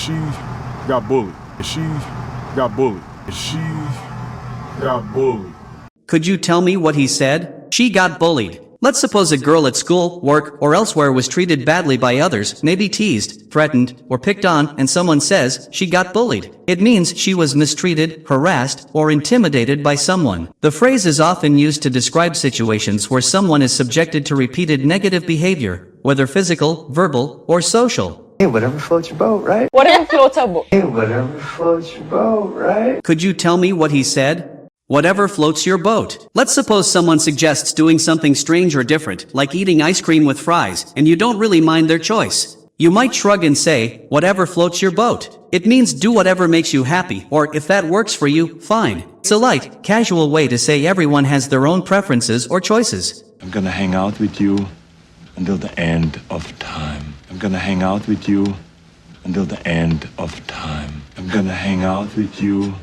she got bullied. She got bullied. She got bullied. Could you tell me what he said? She got bullied. Let's suppose a girl at school, work, or elsewhere was treated badly by others, maybe teased, threatened, or picked on, and someone says, she got bullied. It means she was mistreated, harassed, or intimidated by someone. The phrase is often used to describe situations where someone is subjected to repeated negative behavior, whether physical, verbal, or social. Hey, whatever floats your boat, right? Whatever floats our boat. Hey, whatever floats your boat, right? Could you tell me what he said? Whatever floats your boat. Let's suppose someone suggests doing something strange or different, like eating ice cream with fries, and you don't really mind their choice. You might shrug and say, whatever floats your boat. It means do whatever makes you happy, or if that works for you, fine. It's a light, casual way to say everyone has their own preferences or choices. I'm gonna hang out with you until the end of time. I'm gonna hang out with you until the end of time. I'm gonna hang out with you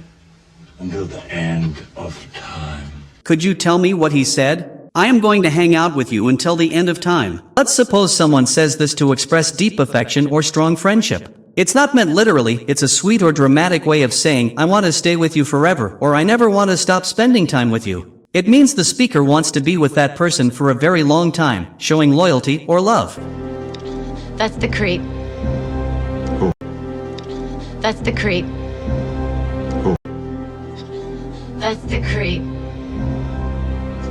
until the end of time. Could you tell me what he said? I am going to hang out with you until the end of time. Let's suppose someone says this to express deep affection or strong friendship. It's not meant literally, it's a sweet or dramatic way of saying, I want to stay with you forever, or I never want to stop spending time with you. It means the speaker wants to be with that person for a very long time, showing loyalty or love. That's the creep. Who? That's the creep. Who? That's the creep.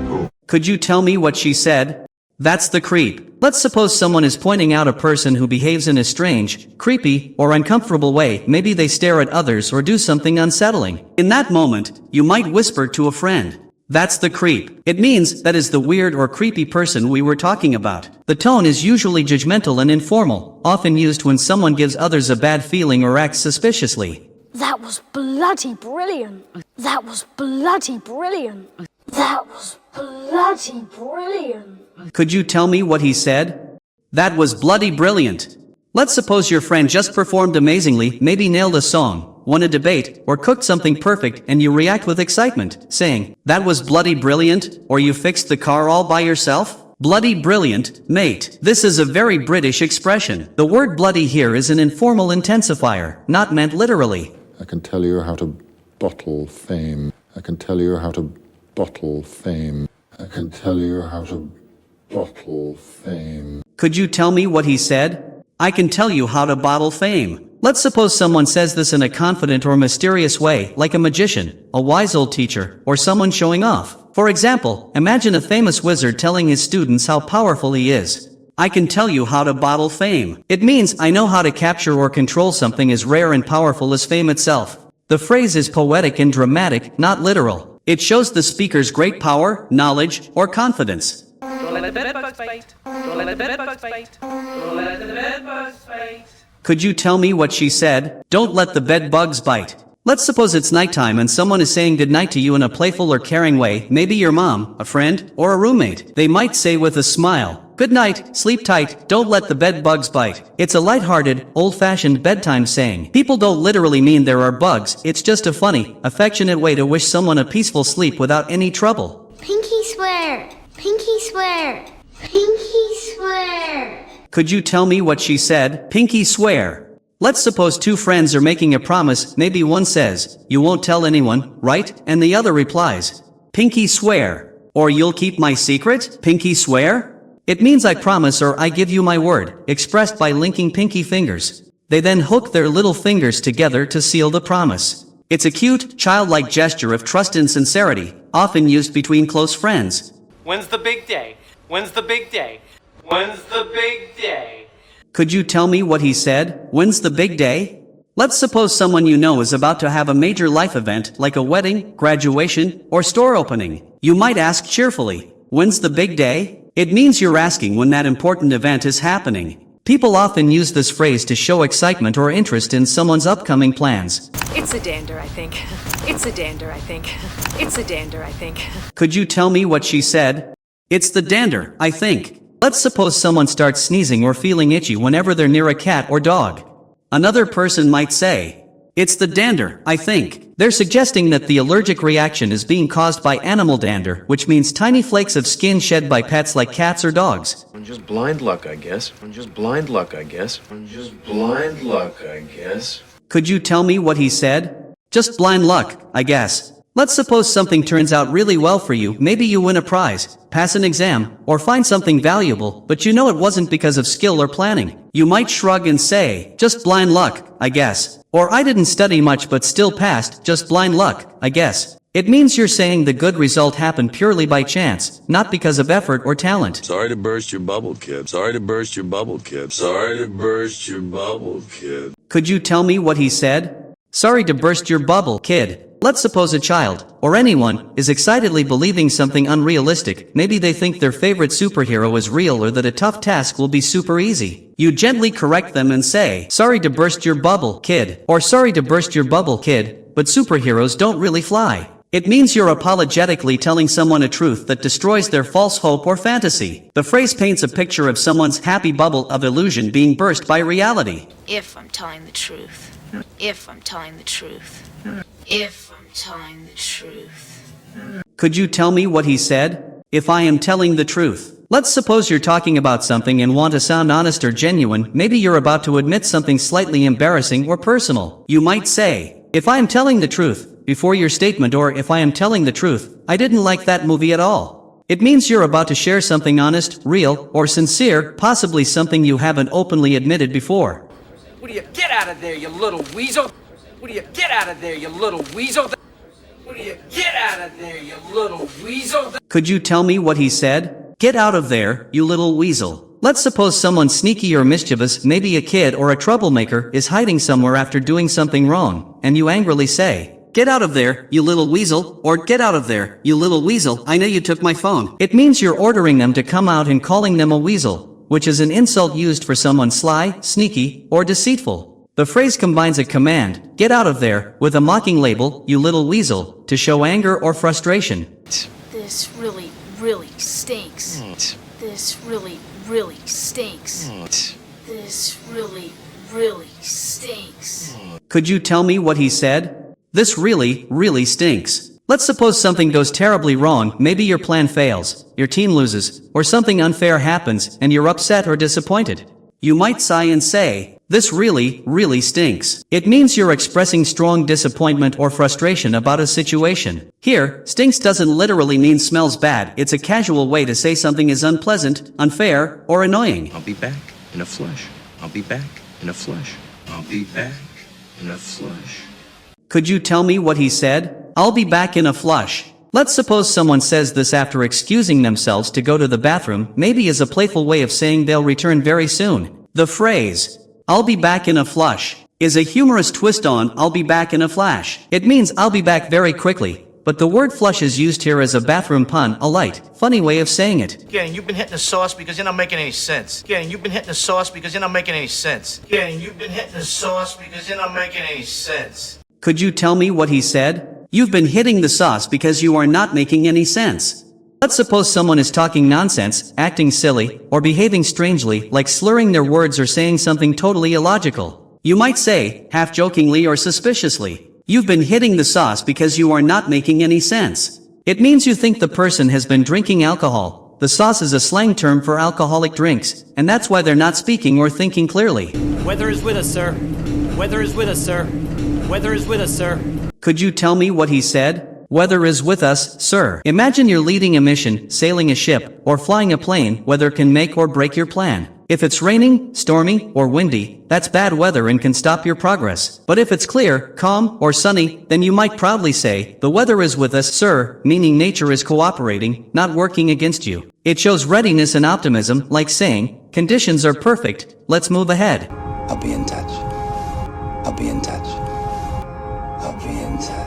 Who? Could you tell me what she said? That's the creep. Let's suppose someone is pointing out a person who behaves in a strange, creepy, or uncomfortable way. Maybe they stare at others or do something unsettling. In that moment, you might whisper to a friend, that's the creep. It means that is the weird or creepy person we were talking about. The tone is usually judgmental and informal, often used when someone gives others a bad feeling or acts suspiciously. That was bloody brilliant. That was bloody brilliant. That was bloody brilliant. Could you tell me what he said? That was bloody brilliant. Let's suppose your friend just performed amazingly, maybe nailed a song, won a debate, or cooked something perfect, and you react with excitement, saying, that was bloody brilliant, or you fixed the car all by yourself? Bloody brilliant, mate. This is a very British expression. The word bloody here is an informal intensifier, not meant literally. I can tell you how to bottle fame. I can tell you how to bottle fame. I can tell you how to bottle fame. Could you tell me what he said? I can tell you how to bottle fame. Let's suppose someone says this in a confident or mysterious way, like a magician, a wise old teacher, or someone showing off. For example, imagine a famous wizard telling his students how powerful he is. I can tell you how to bottle fame. It means I know how to capture or control something as rare and powerful as fame itself. The phrase is poetic and dramatic, not literal. It shows the speaker's great power, knowledge, or confidence. Don't let the bedbugs bite. Don't let the bedbugs bite. Don't let the bedbugs bite. Could you tell me what she said? Don't let the bed bugs bite. Let's suppose it's nighttime and someone is saying goodnight to you in a playful or caring way, maybe your mom, a friend, or a roommate. They might say with a smile, good night, sleep tight, don't let the bed bugs bite. It's a lighthearted, old-fashioned bedtime saying. People don't literally mean there are bugs, it's just a funny, affectionate way to wish someone a peaceful sleep without any trouble. Pinky swear. Pinky swear. Pinky swear. Could you tell me what she said? Pinky swear. Let's suppose two friends are making a promise, maybe one says, you won't tell anyone, right? And the other replies, pinky swear. Or you'll keep my secret? Pinky swear? It means I promise or I give you my word, expressed by linking pinky fingers. They then hook their little fingers together to seal the promise. It's a cute, childlike gesture of trust and sincerity, often used between close friends. When's the big day? When's the big day? When's the big day? Could you tell me what he said? When's the big day? Let's suppose someone you know is about to have a major life event like a wedding, graduation, or store opening. You might ask cheerfully, when's the big day? It means you're asking when that important event is happening. People often use this phrase to show excitement or interest in someone's upcoming plans. It's a dander, I think. It's a dander, I think. It's a dander, I think. Could you tell me what she said? It's the dander, I think. Let's suppose someone starts sneezing or feeling itchy whenever they're near a cat or dog. Another person might say, it's the dander, I think. They're suggesting that the allergic reaction is being caused by animal dander, which means tiny flakes of skin shed by pets like cats or dogs. Just blind luck, I guess. Just blind luck, I guess. Just blind luck, I guess. Could you tell me what he said? Just blind luck, I guess. Let's suppose something turns out really well for you. Maybe you win a prize, pass an exam, or find something valuable, but you know it wasn't because of skill or planning. You might shrug and say, just blind luck, I guess. Or I didn't study much but still passed, just blind luck, I guess. It means you're saying the good result happened purely by chance, not because of effort or talent. Sorry to burst your bubble, kid. Sorry to burst your bubble, kid. Sorry to burst your bubble, kid. Could you tell me what he said? Sorry to burst your bubble, kid. Let's suppose a child, or anyone, is excitedly believing something unrealistic. Maybe they think their favorite superhero is real or that a tough task will be super easy. You gently correct them and say, sorry to burst your bubble, kid. Or sorry to burst your bubble, kid, but superheroes don't really fly. It means you're apologetically telling someone a truth that destroys their false hope or fantasy. The phrase paints a picture of someone's happy bubble of illusion being burst by reality. If I'm telling the truth. If I'm telling the truth. If I'm telling the truth. Could you tell me what he said? If I am telling the truth. Let's suppose you're talking about something and want to sound honest or genuine. Maybe you're about to admit something slightly embarrassing or personal. You might say, if I am telling the truth, before your statement, or if I am telling the truth, I didn't like that movie at all. It means you're about to share something honest, real, or sincere, possibly something you haven't openly admitted before. What do you get out of there, you little weasel? What do you get out of there, you little weasel? What do you get out of there, you little weasel? Could you tell me what he said? Get out of there, you little weasel. Let's suppose someone sneaky or mischievous, maybe a kid or a troublemaker, is hiding somewhere after doing something wrong, and you angrily say, get out of there, you little weasel, or get out of there, you little weasel, I know you took my phone. It means you're ordering them to come out and calling them a weasel, which is an insult used for someone sly, sneaky, or deceitful. The phrase combines a command, get out of there, with a mocking label, you little weasel, to show anger or frustration. This really, really stinks. This really, really stinks. This really, really stinks. Could you tell me what he said? This really, really stinks. Let's suppose something goes terribly wrong. Maybe your plan fails, your team loses, or something unfair happens, and you're upset or disappointed. You might sigh and say, this really, really stinks. It means you're expressing strong disappointment or frustration about a situation. Here, stinks doesn't literally mean smells bad. It's a casual way to say something is unpleasant, unfair, or annoying. I'll be back in a flush. I'll be back in a flush. I'll be back in a flush. Could you tell me what he said? I'll be back in a flush. Let's suppose someone says this after excusing themselves to go to the bathroom, maybe as a playful way of saying they'll return very soon. The phrase, I'll be back in a flush, is a humorous twist on I'll be back in a flash. It means I'll be back very quickly, but the word flush is used here as a bathroom pun, a light, funny way of saying it. Again, you've been hitting the sauce because you're not making any sense. Again, you've been hitting the sauce because you're not making any sense. Again, you've been hitting the sauce because you're not making any sense. Could you tell me what he said? You've been hitting the sauce because you are not making any sense. Let's suppose someone is talking nonsense, acting silly, or behaving strangely, like slurring their words or saying something totally illogical. You might say, half jokingly or suspiciously, you've been hitting the sauce because you are not making any sense. It means you think the person has been drinking alcohol. The sauce is a slang term for alcoholic drinks, and that's why they're not speaking or thinking clearly. Weather is with us, sir. Weather is with us, sir. Weather is with us, sir. Could you tell me what he said? Weather is with us, sir. Imagine you're leading a mission, sailing a ship, or flying a plane. Weather can make or break your plan. If it's raining, stormy, or windy, that's bad weather and can stop your progress. But if it's clear, calm, or sunny, then you might proudly say, the weather is with us, sir, meaning nature is cooperating, not working against you. It shows readiness and optimism, like saying, conditions are perfect, let's move ahead. I'll be in touch. I'll be in touch. I'll be in touch.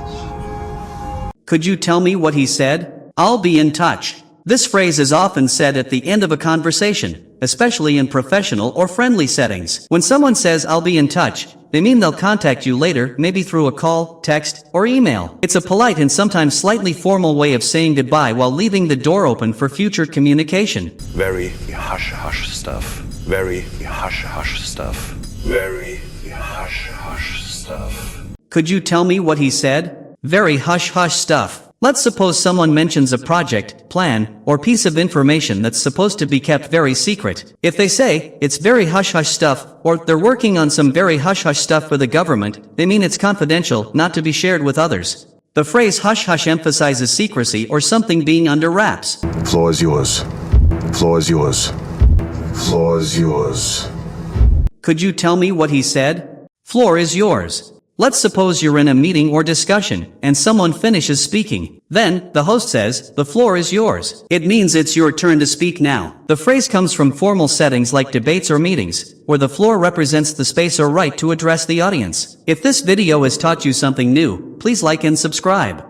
Could you tell me what he said? I'll be in touch. This phrase is often said at the end of a conversation, especially in professional or friendly settings. When someone says I'll be in touch, they mean they'll contact you later, maybe through a call, text, or email. It's a polite and sometimes slightly formal way of saying goodbye while leaving the door open for future communication. Very hush-hush stuff. Very hush-hush stuff. Very hush-hush stuff. Could you tell me what he said? Very hush-hush stuff. Let's suppose someone mentions a project, plan, or piece of information that's supposed to be kept very secret. If they say, it's very hush-hush stuff, or they're working on some very hush-hush stuff for the government, they mean it's confidential, not to be shared with others. The phrase hush-hush emphasizes secrecy or something being under wraps. Floor is yours. Floor is yours. Floor is yours. Could you tell me what he said? Floor is yours. Let's suppose you're in a meeting or discussion, and someone finishes speaking. Then, the host says, the floor is yours. It means it's your turn to speak now. The phrase comes from formal settings like debates or meetings, where the floor represents the space or right to address the audience. If this video has taught you something new, please like and subscribe.